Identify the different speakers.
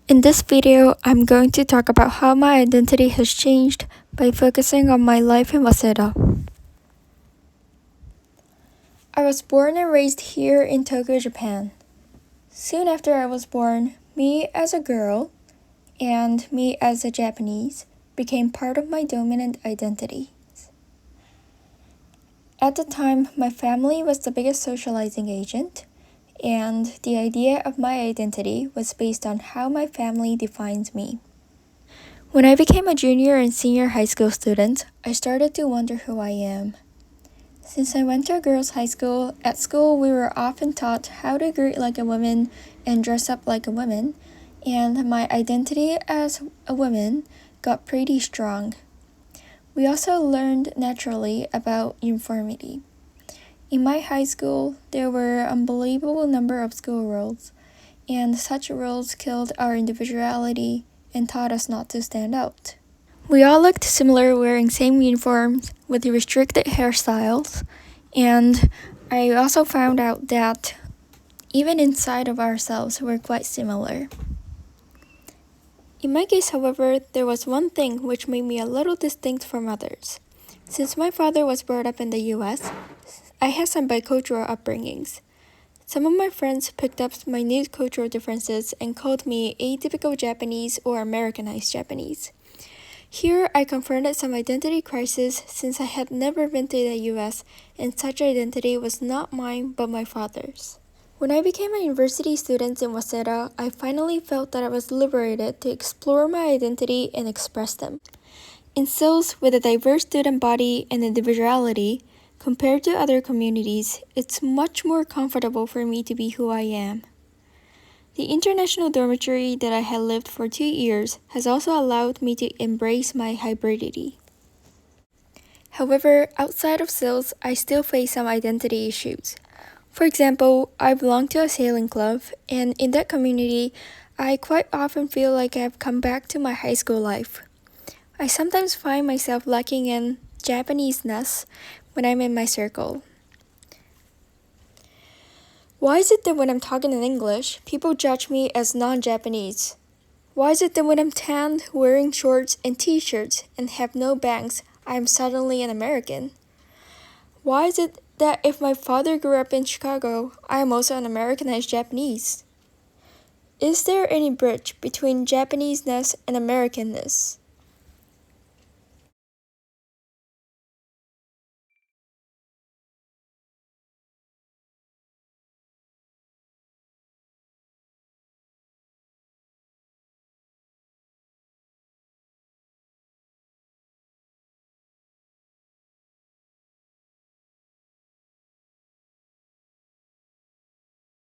Speaker 1: In this video, I'm going to talk about how my identity has changed by focusing on my life in Waseda. I was born and raised here in Tokyo, Japan. Soon after I was born, me as a girl and me as a Japanese became part of my dominant identity. At the time, my family was the biggest socializing agent, and the idea of my identity was based on how my family defines me. When I became a junior and senior high school student, I started to wonder who I am. Since I went to a girls' high school, at school we were often taught how to greet like a woman and dress up like a woman, and my identity as a woman got pretty strong. We also learned naturally about uniformity. In my high school, there were an unbelievable number of school rules, and such rules killed our individuality and taught us not to stand out. We all looked similar wearing same uniforms with restricted hairstyles, and I also found out that even inside of ourselves we're quite similar. In my case, however, there was one thing which made me a little distinct from others. Since my father was brought up in the US, I had some bicultural upbringings. Some of my friends picked up my new cultural differences and called me atypical Japanese or Americanized Japanese. Here, I confronted some identity crisis since I had never been to the US and such identity was not mine but my father's. When I became a university student in Waseda, I finally felt that I was liberated to explore my identity and express them. In SILS, with a diverse student body and individuality, compared to other communities, it's much more comfortable for me to be who I am. The international dormitory that I had lived for 2 years has also allowed me to embrace my hybridity. However, outside of SILS, I still face some identity issues. For example, I belong to a sailing club, and in that community, I quite often feel like I've come back to my high school life. I sometimes find myself lacking in Japanese-ness when I'm in my circle. Why is it that when I'm talking in English, people judge me as non-Japanese? Why is it that when I'm tanned, wearing shorts and t-shirts, and have no bangs, I'm suddenly an American? Why is it that if my father grew up in Chicago, I am also an Americanized Japanese? Is there any bridge between Japanese-ness and American-ness?